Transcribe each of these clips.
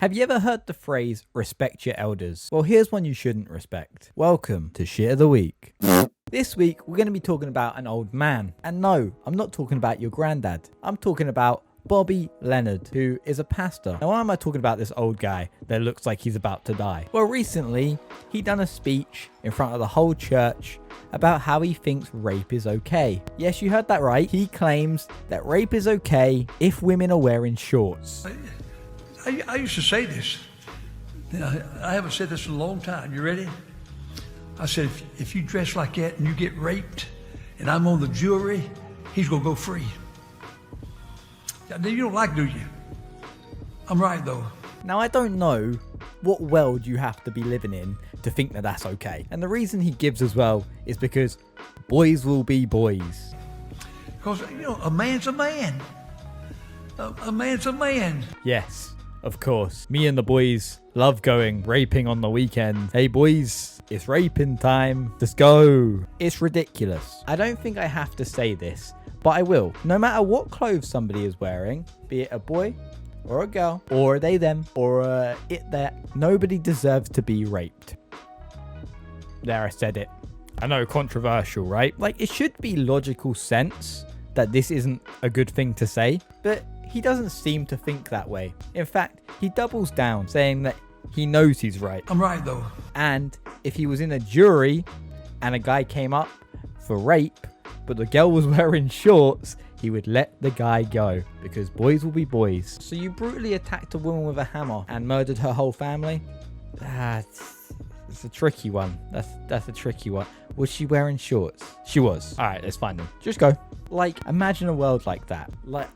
Have you ever heard the phrase, respect your elders? Well, here's one you shouldn't respect. Welcome to Shit of the Week. This week, we're going to be talking about an old man. And no, I'm not talking about your granddad. I'm talking about Bobby Leonard, who is a pastor. Now, why am I talking about this old guy that looks like he's about to die? Well, recently, he done a speech in front of the whole church about how he thinks rape is okay. Yes, you heard that right. He claims that rape is okay if women are wearing shorts. I used to say this. I haven't said this in a long time. You ready? I said, if you dress like that and you get raped and I'm on the jury, he's going to go free. You don't like, do you? I'm right, though. Now, I don't know what world you have to be living in to think that that's okay. And the reason he gives as well is because boys will be boys. Because, a man's a man. A man's a man. Yes. Of course, me and the boys love going raping on the weekend. Hey boys, it's raping time. Let's go. It's ridiculous. I don't think I have to say this, but I will. No matter what clothes somebody is wearing, be it a boy or a girl, or they them, or it that, nobody deserves to be raped. There, I said it. I know, controversial, right? Like, it should be logical sense that this isn't a good thing to say, but he doesn't seem to think that way. In fact, he doubles down, saying that he knows he's right. I'm right, though. And if he was in a jury and a guy came up for rape, but the girl was wearing shorts, he would let the guy go, because boys will be boys. So you brutally attacked a woman with a hammer and murdered her whole family? It's a tricky one. That's a tricky one. Was she wearing shorts? She was. All right, let's find them. Just go. Like, imagine a world like that. Like,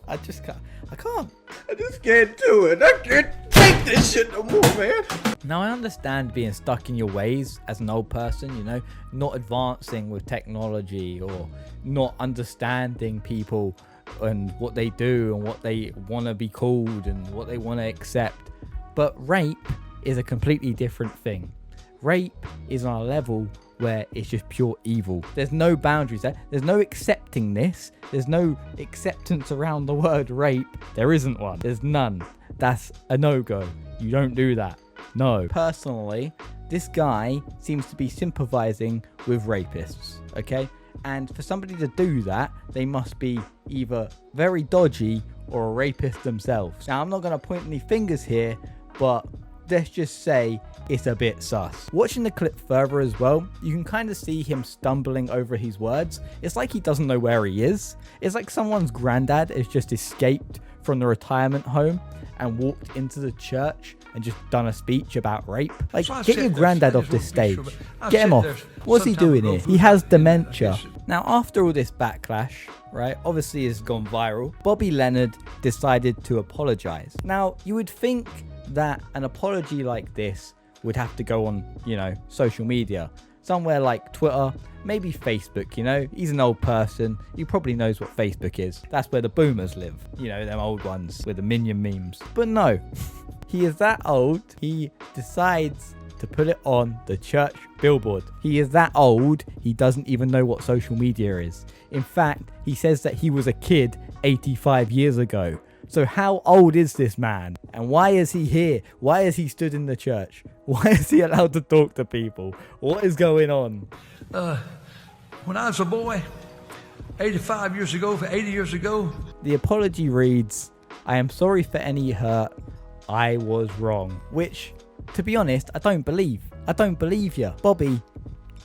I just can't. I just can't do it. I can't take this shit no more, man. Now, I understand being stuck in your ways as an old person, not advancing with technology or not understanding people and what they do and what they want to be called and what they want to accept. But rape is a completely different thing. Rape is on a level where it's just pure evil. There's no boundaries there. There's no accepting this. There's no acceptance around the word rape. There isn't one. There's none. That's a no-go. You don't do that. No. Personally, this guy seems to be sympathizing with rapists, okay? And for somebody to do that, they must be either very dodgy or a rapist themselves. Now, I'm not going to point any fingers here, but let's just say it's a bit sus. Watching the clip further as well, you can kind of see him stumbling over his words. It's like he doesn't know where he is. It's like someone's granddad has just escaped from the retirement home and walked into the church and just done a speech about rape. Like, get your granddad off this stage. Get him off. What's he doing here? He has dementia. Now, after all this backlash, right, obviously it's gone viral, Bobby Leonard decided to apologize. Now, you would think that an apology like this would have to go on, social media, somewhere like Twitter, maybe Facebook. He's an old person. He probably knows what Facebook is. That's where the boomers live, them old ones with the minion memes. But no, he is that old. He decides to put it on the church billboard. He is that old, he doesn't even know what social media is. In fact, he says that he was a kid 85 years ago. So how old is this man? And why is he here? Why is he stood in the church? Why is he allowed to talk to people? What is going on? When I was a boy, 80 years ago. The apology reads, "I am sorry for any hurt. I was wrong." Which, to be honest, I don't believe. I don't believe you. Bobby,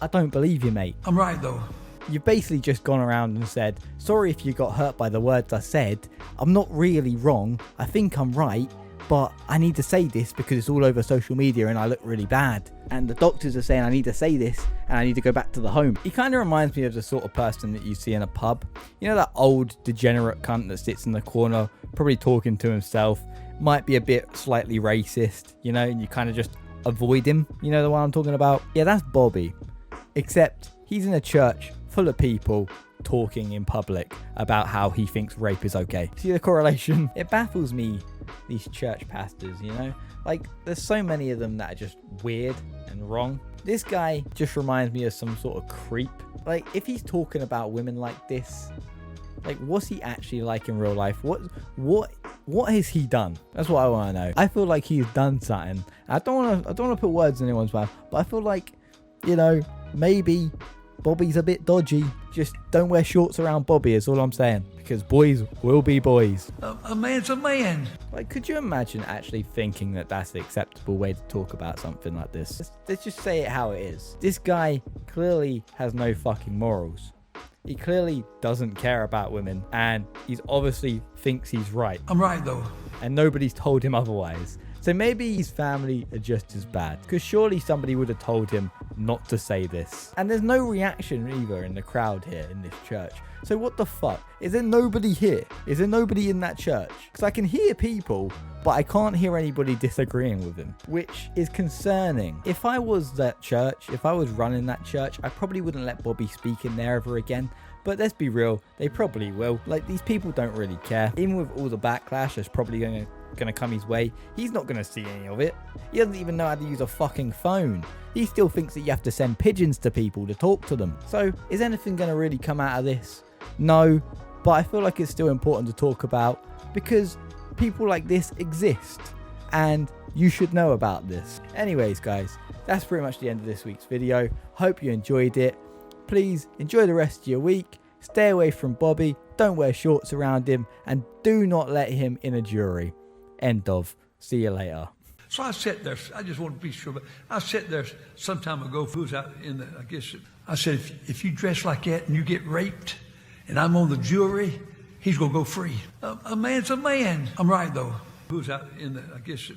I don't believe you, mate. I'm right, though. You've basically just gone around and said, sorry if you got hurt by the words I said. I'm not really wrong. I think I'm right, but I need to say this because it's all over social media and I look really bad. And the doctors are saying I need to say this and I need to go back to the home. He kind of reminds me of the sort of person that you see in a pub. That old degenerate cunt that sits in the corner, probably talking to himself, might be a bit slightly racist, and you kind of just avoid him. You know the one I'm talking about? Yeah, that's Bobby. Except he's in a church full of people talking in public about how he thinks rape is okay. See the correlation? It baffles me, these church pastors, Like, there's so many of them that are just weird and wrong. This guy just reminds me of some sort of creep. Like, if he's talking about women like this, like, what's he actually like in real life? What what has he done? That's what I want to know. I feel like he's done something. I don't want to put words in anyone's mouth, but I feel like, you know, maybe Bobby's a bit dodgy. Just don't wear shorts around Bobby is all I'm saying, because boys will be boys. A man's a man. Like, could you imagine actually thinking that that's the acceptable way to talk about something like this? Let's just say it how it is. This guy clearly has no fucking morals. He clearly doesn't care about women, and he's obviously thinks he's right. I'm right, though. And nobody's told him otherwise. So maybe his family are just as bad, because surely somebody would have told him not to say this. And there's no reaction either in the crowd here in this church. So what the fuck? Is there nobody here? Is there nobody in that church? Because I can hear people, but I can't hear anybody disagreeing with him, which is concerning. If I was that church, if I was running that church, I probably wouldn't let Bobby speak in there ever again. But let's be real, they probably will. Like, these people don't really care. Even with all the backlash that's probably going to come his way, he's not going to see any of it. He doesn't even know how to use a fucking phone. He still thinks that you have to send pigeons to people to talk to them. So is anything going to really come out of this? No, but I feel like it's still important to talk about, because people like this exist and you should know about this. Anyways, guys, that's pretty much the end of this week's video. Hope you enjoyed it. Please enjoy the rest of your week. Stay away from Bobby. Don't wear shorts around him, and do not let him in a jury. End of. See you later. So I sat there. I just want to be sure, but I sat there some time ago. Who was out in the? I guess I said, if you dress like that and you get raped, and I'm on the jury, he's gonna go free. A man's a man. I'm right though. Who was out in the? I guess.